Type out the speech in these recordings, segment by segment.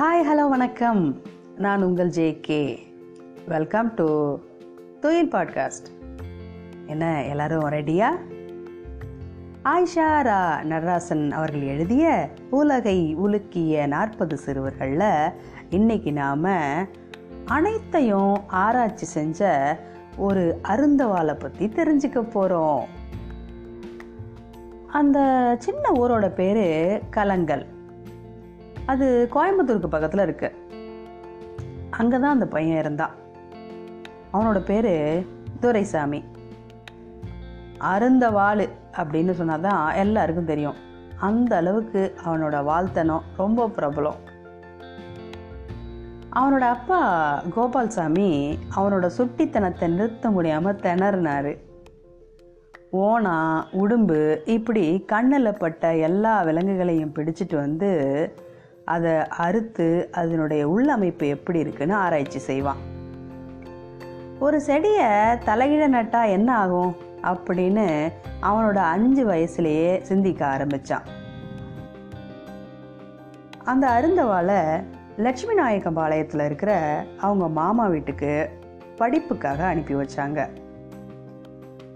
Hi hello வணக்கம். நான் உங்கள் ஜேகே. வெல்கம் டு துயில் பாட்காஸ்ட். என்ன எல்லாரும் ரெடியா? ஆயிஷா ரா நடராசன் அவர்கள் எழுதிய உலகை உலுக்கிய 40 சிறுவர்களில் இன்னைக்கு நாம் அனைத்தையும் ஆராய்ச்சி செஞ்ச ஒரு அருந்தவாளை பற்றி தெரிஞ்சுக்க போகிறோம். அந்த சின்ன ஊரோட பேர் கலங்கல். அது கோயம்புத்தூருக்கு பக்கத்தில் இருக்கு. அங்கே தான் அந்த பையன் இருந்தான். அவனோட பேர் துரைசாமி. அருந்தவாள் அப்படின்னு சொன்னாதான் எல்லாருக்கும் தெரியும். அந்த அளவுக்கு அவனோட வாழ்த்தனம் ரொம்ப பிரபலம். அவனோட அப்பா கோபால்சாமி அவனோட சுட்டித்தனத்தை நிறுத்த முடியாமல் திணறினார். ஓனா, உடும்பு இப்படி கண்ணில் பட்ட எல்லா விலங்குகளையும் பிடிச்சிட்டு வந்து அதை அறுத்து அதனுடைய உள்ளமைப்பு எப்படி இருக்குன்னு ஆராய்ச்சி செய்வான். ஒரு செடியை தலையிட நட்டா என்ன ஆகும் அப்படின்னு அவனோட 5 வயசுலேயே சிந்திக்க ஆரம்பித்தான். அந்த அருந்தவாளை லட்சுமி நாயக்கம்பாளையத்தில் இருக்கிற அவங்க மாமா வீட்டுக்கு படிப்புக்காக அனுப்பி வச்சாங்க.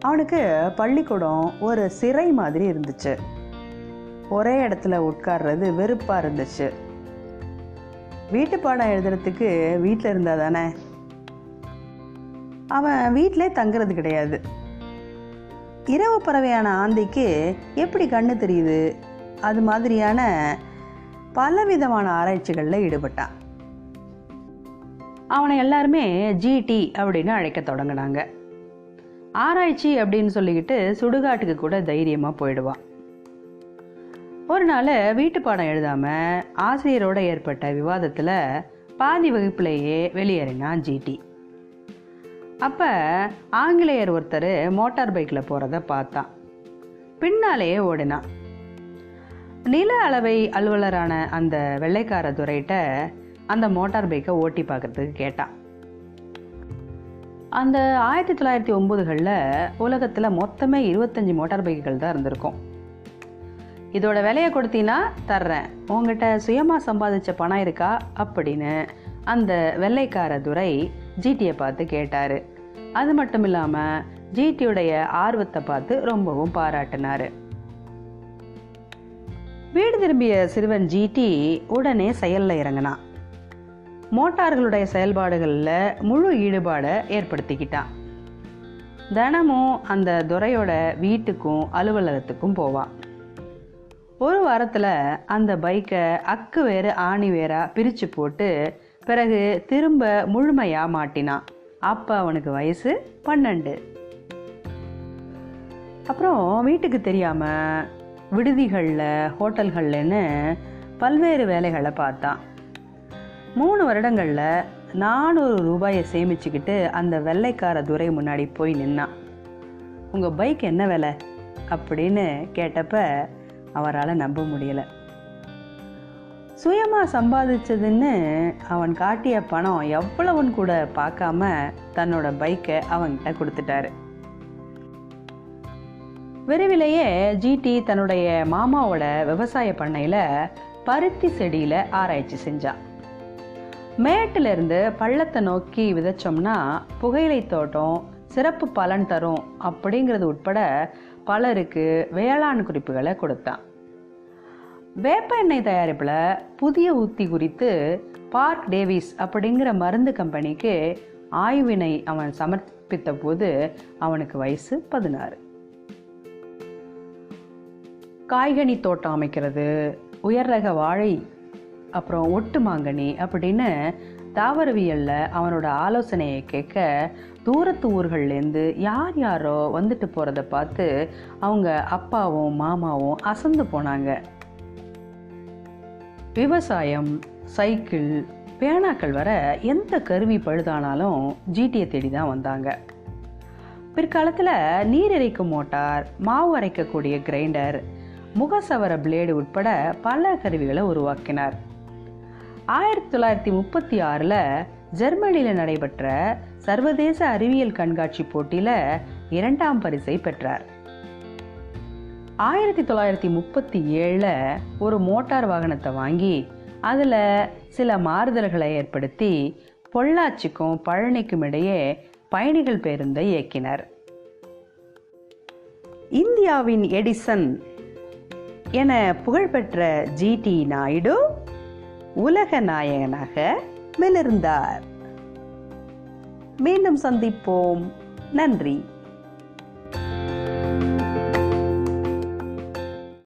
அவனுக்கு பள்ளிக்கூடம் ஒரு சிறை மாதிரி இருந்துச்சு. ஒரே இடத்துல உட்கார்றது வெறுப்பாக இருந்துச்சு. வீட்டு பாடம் எழுதுறதுக்கு வீட்டில் இருந்தால் தானே. அவன் வீட்டிலே தங்குறது கிடையாது. இரவு பறவையான ஆந்தைக்கு எப்படி கண்ணு தெரியுது, அது மாதிரியான பலவிதமான ஆராய்ச்சிகளில் ஈடுபட்டான். அவனை எல்லாருமே ஜிடி அப்படின்னு அழைக்க தொடங்கினாங்க. ஆராய்ச்சி அப்படின்னு சொல்லிக்கிட்டு சுடுகாட்டுக்கு கூட தைரியமாக போயிடுவான். ஒரு நாள் வீட்டு பாடம் எழுதாமல் ஆசிரியரோடு ஏற்பட்ட விவாதத்தில் பாதி வகுப்புலேயே வெளியேறினான் ஜிடி. அப்போ ஆங்கிலேயர் ஒருத்தர் மோட்டார் பைக்கில் போகிறத பார்த்தான். பின்னாலேயே ஓடினான். நில அளவை அலுவலரான அந்த வெள்ளைக்கார துரைகிட்ட அந்த மோட்டார் பைக்கை ஓட்டி பார்க்கறதுக்கு கேட்டான். அந்த 1909களில் உலகத்தில் மொத்தமே 25 மோட்டார் பைக்குகள் தான் இருந்திருக்கும். இதோட விலையை கொடுத்தீங்கன்னா தர்றேன், உங்ககிட்ட சுயமாக சம்பாதிச்ச பணம் இருக்கா அப்படின்னு அந்த வெள்ளைக்கார துரை ஜிடியை பார்த்து கேட்டார். அது மட்டும் இல்லாமல் ஜிடியுடைய ஆர்வத்தை பார்த்து ரொம்பவும் பாராட்டினார். வீடு திரும்பிய சிறுவன் ஜிடி உடனே செயலில் இறங்கினான். மோட்டார்களுடைய செயல்பாடுகளில் முழு ஈடுபாடை ஏற்படுத்திக்கிட்டான். தினமும் அந்த துரையோட வீட்டுக்கும் அலுவலகத்துக்கும் போவான். ஒரு வாரத்தில் அந்த பைக்கை அக்கு வேறு ஆணி வேறா பிரித்து போட்டு பிறகு திரும்ப முழுமையாக மாட்டினான். அப்போ அவனுக்கு வயசு 12. அப்புறம் வீட்டுக்கு தெரியாமல் விடுதிகளில், ஹோட்டல்கள்லன்னு பல்வேறு வேலைகளை பார்த்தான். 3 வருடங்களில் 400 ரூபாயை சேமிச்சுக்கிட்டு அந்த வெள்ளைக்கார துரை முன்னாடி போய் நின்னான். உங்கள் பைக் என்ன விலை அப்படின்னு கேட்டப்ப அவரால் நம்ப முடியலை. சுயமாக சம்பாதிச்சதுன்னு அவன் காட்டிய பணம் எவ்வளவுன்னு கூட பார்க்காம தன்னோட பைக்கை அவன்கிட்ட கொடுத்துட்டாரு. விரைவிலேயே ஜிடி தன்னுடைய மாமாவோட விவசாய பண்ணையில் பருத்தி செடியில் ஆராய்ச்சி செஞ்சான். மேட்டிலிருந்து பள்ளத்தை நோக்கி விதைச்சோம்னா புகையிலை தோட்டம் சிறப்பு பலன் தரும் அப்படிங்கிறது உட்பட பலருக்கு வேளாண் குறிப்புகளை கொடுத்தான். வேப்ப எண்ணெய் தயாரிப்பில் புதிய உத்தி குறித்து பார்க் டேவிஸ் அப்படிங்கிற மருந்து கம்பெனிக்கு ஆய்வினை அவன் சமர்ப்பித்த போது அவனுக்கு வயசு 16. காய்கனி தோட்டம் அமைக்கிறது, உயர் ரக வாழை, அப்புறம் ஒட்டு மாங்கனி அப்படின்னு தாவரவியலில் அவனோட ஆலோசனையை கேட்க தூரத்து ஊர்கள்லேருந்து யார் யாரோ வந்துட்டு போகிறத பார்த்து அவங்க அப்பாவும் மாமாவும் அசந்து போனாங்க. விவசாயம், சைக்கிள், பேனாக்கள் வர எந்த கருவி பழுதானாலும் ஜிடியை தேடி தான் வந்தாங்க. பிற்காலத்தில் நீர் இறைக்கும் மோட்டார், மாவு அரைக்கக்கூடிய கிரைண்டர், முகசவர பிளேடு உட்பட பல கருவிகளை உருவாக்கினார். 1936 ஜெர்மனியில் நடைபெற்ற சர்வதேச அறிவியல் கண்காட்சி போட்டியில் 2ஆம் பரிசை பெற்றார். 1937 ஒரு மோட்டார் வாகனத்தை வாங்கி அதில் சில மாறுதல்களை ஏற்படுத்தி பொள்ளாச்சிக்கும் பழனிக்கும் இடையே பயணிகள் பேருந்தை இயக்கினர். இந்தியாவின் எடிசன் என புகழ்பெற்ற ஜி.டி. நாயுடு உலக நாயகனாக மிளிர்ந்தார். மீண்டும் சந்திப்போம். நன்றி.